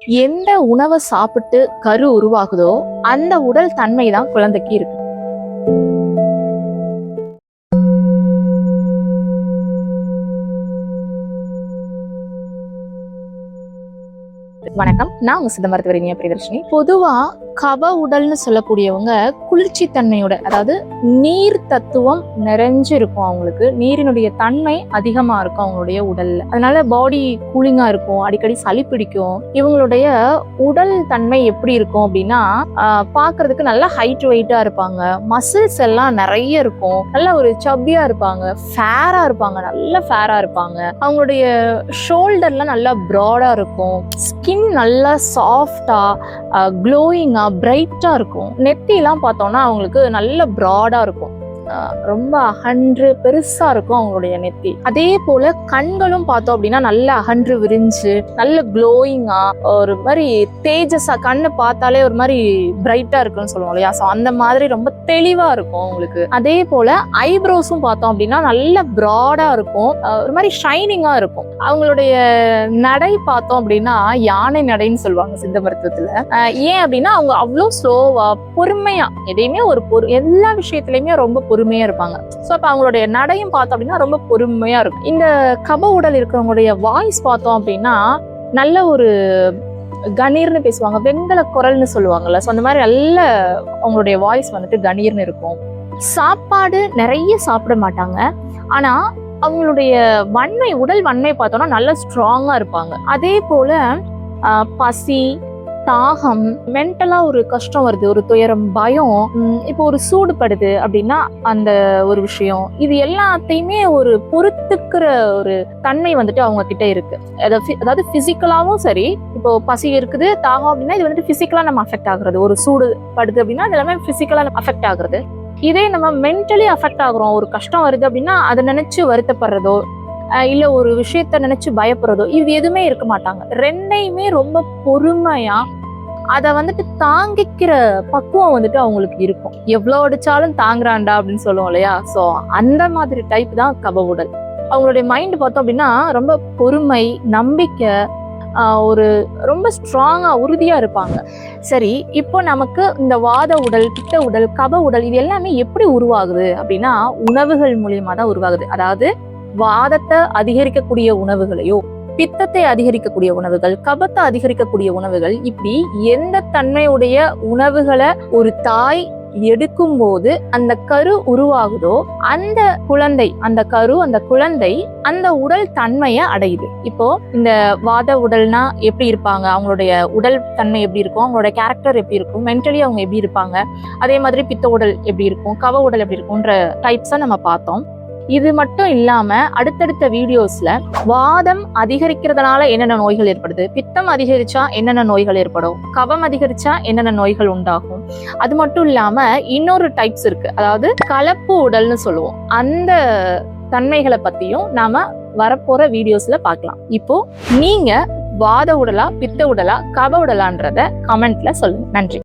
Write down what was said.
எந்த உணவை சாப்பிட்டு கரு உருவாகுதோ அந்த உடல் தன்மை தான் குழந்தைக்கு இருக்கு. வணக்கம், நான் உங்க சித்த மருத்துவர் இனியா பிரியதர்ஷினி. பொதுவா கப உடல்னு சொல்லக்கூடியவங்க குளிர்ச்சி தன்மையோட, அதாவது நீர் தத்துவம் நிறைஞ்சு இருக்கும். அவங்களுக்கு நீரினுடைய தன்மை அதிகமா இருக்கும் அவங்களுடைய உடல்ல. அதனால பாடி கூலிங்கா இருக்கும், அடிக்கடி சளி பிடிக்கும். இவங்களுடைய உடல் தன்மை எப்படி இருக்கும் அப்படின்னா, பாக்குறதுக்கு நல்லா ஹைட் வெயிட்டா இருப்பாங்க, மசில்ஸ் எல்லாம் நிறைய இருக்கும், நல்ல ஒரு சப்பியா இருப்பாங்க, ஃபேரா இருப்பாங்க, நல்ல ஃபேரா இருப்பாங்க. அவங்களுடைய ஷோல்டர்லாம் நல்லா ப்ராடா இருக்கும், ஸ்கின் நல்லா சாஃப்டா க்ளோயிங்கா பிரைட்டா இருக்கும். நெத்திலாம் பார்த்தோம்னா அவங்களுக்கு நல்ல ப்ராடா இருக்கும், ரொம்ப அகன்று பெருசா இருக்கும் அவங்களுடைய நெத்தி. அதே போல கண்களும் பார்த்தோம் அப்படின்னா நல்ல அகன்று விரிஞ்சு நல்ல க்ளோயிங்கா ஒரு மாதிரி தேஜஸா, கண்ணு பார்த்தாலே ஒரு மாதிரி பிரைட்டா இருக்குன்னு சொல்லுவோம் இல்லையா, ஸோ அந்த மாதிரி ரொம்ப தெளிவா இருக்கும் அவங்களுக்கு. அதே போல ஐப்ரோஸும் பார்த்தோம் அப்படின்னா நல்ல ப்ராடா இருக்கும், ஒரு மாதிரி ஷைனிங்கா இருக்கும். அவங்களுடைய நடை பார்த்தோம் அப்படின்னா யானை நடைன்னு சொல்லுவாங்க சித்த மருத்துவத்துல. ஏன் அப்படின்னா அவங்க அவ்வளோ ஸ்லோவா பொறுமையா எதையுமே எல்லா விஷயத்திலயுமே ரொம்ப பொறுமையா இருப்பாங்க. ஸோ அப்ப அவங்களுடைய நடையும் பார்த்தோம் அப்படின்னா ரொம்ப பொறுமையா இருக்கும். இந்த கப உடல் இருக்கிறவங்களுடைய வாய்ஸ் பார்த்தோம் அப்படின்னா நல்ல ஒரு கணீர்னு பேசுவாங்க, வெண்கல குரல்னு சொல்லுவாங்கல்ல, ஸோ அந்த மாதிரி நல்ல அவங்களுடைய வாய்ஸ் வந்துட்டு கணீர்னு இருக்கும். சாப்பாடு நிறைய சாப்பிட மாட்டாங்க, ஆனா அவங்களுடைய வன்மை, உடல் வன்மை பார்த்தோம்னா நல்ல ஸ்ட்ராங்கா இருப்பாங்க. அதே போல பசி, தாகம், மென்டலா ஒரு கஷ்டம் வருது, ஒரு துயரம், பயம், இப்போ ஒரு சூடு படுது அப்படின்னா அந்த ஒரு விஷயம், இது எல்லாத்தையுமே ஒரு பொறுத்துக்கிற ஒரு தன்மை வந்துட்டு அவங்க கிட்ட இருக்கு. அதாவது பிசிக்கலாவும் சரி, இப்போ பசி இருக்குது, தாகம் அப்படின்னா இது வந்துட்டு பிசிக்கலா நம்ம அஃபெக்ட் ஆகுறது, ஒரு சூடு படுது அப்படின்னா அது எல்லாமே பிசிக்கலா அஃபெக்ட் ஆகுறது. இதே நம்ம மென்டலி அஃபெக்ட் ஆகுறோம், ஒரு கஷ்டம் வருது அப்படின்னா அதை நினைச்சு வருத்தப்படுறதோ இல்ல ஒரு விஷயத்த நினைச்சு பயப்படுறதோ இது எதுவுமே இருக்க மாட்டாங்க. ரெண்டையுமே ரொம்ப பொறுமையா அதை வந்துட்டு தாங்கிக்கிற பக்குவம் வந்துட்டு அவங்களுக்கு இருக்கும். எவ்வளவு அடிச்சாலும் தாங்குறாண்டா அப்படின்னு சொல்லுவோம் இல்லையா, சோ அந்த மாதிரி டைப் தான் கப உடல். அவங்களுடைய மைண்ட் பார்த்தோம் அப்படின்னா ரொம்ப பொறுமை, நம்பிக்கை, ஒரு ரொம்ப ஸ்ட்ராங்கா உறுதியா இருப்பாங்க. சரி, இப்போ நமக்கு இந்த வாத உடல், பித்த உடல், கப உடல் இது எல்லாமே எப்படி உருவாகுது அப்படின்னா உணவுகள் மூலியமா தான் உருவாகுது. அதாவது வாதத்தை அதிகரிக்கக்கூடிய உணவுகளையோ, பித்தத்தை அதிகரிக்கக்கூடிய உணவுகள், கபத்தை அதிகரிக்கக்கூடிய உணவுகள், இப்படி எந்த தன்மையுடைய உணவுகளை ஒரு தாய் எடுக்கும் போது அந்த கரு உருவாகுதோ அந்த குழந்தை, அந்த கரு, அந்த குழந்தை அந்த உடல் தன்மையை அடையுது. இப்போ இந்த வாத உடல்னா எப்படி இருப்பாங்க, அவங்களுடைய உடல் தன்மை எப்படி இருக்கும், அவங்களோட கேரக்டர் எப்படி இருக்கும், மென்டலி அவங்க எப்படி இருப்பாங்க, அதே மாதிரி பித்த உடல் எப்படி இருக்கும், கப உடல் எப்படி இருக்கும்ன்ற டைப்ஸை நம்ம பார்த்தோம். இது மட்டும் இல்லாம அடுத்தடுத்த வீடியோஸ்ல வாதம் அதிகரிக்கிறதுனால என்னென்ன நோய்கள் ஏற்படுது, பித்தம் அதிகரிச்சா என்னென்ன நோய்கள் ஏற்படும், கபம் அதிகரிச்சா என்னென்ன நோய்கள் உண்டாகும், அது மட்டும் இல்லாம இன்னொரு டைப்ஸ் இருக்கு, அதாவது கலப்பு உடல்னு சொல்லுவோம், அந்த தன்மைகளை பத்தியும் நாம வரப்போற வீடியோஸ்ல பார்க்கலாம். இப்போ நீங்க வாத உடலா, பித்த உடலா, கப உடலான்றத கமெண்ட்ல சொல்லுங்க. நன்றி.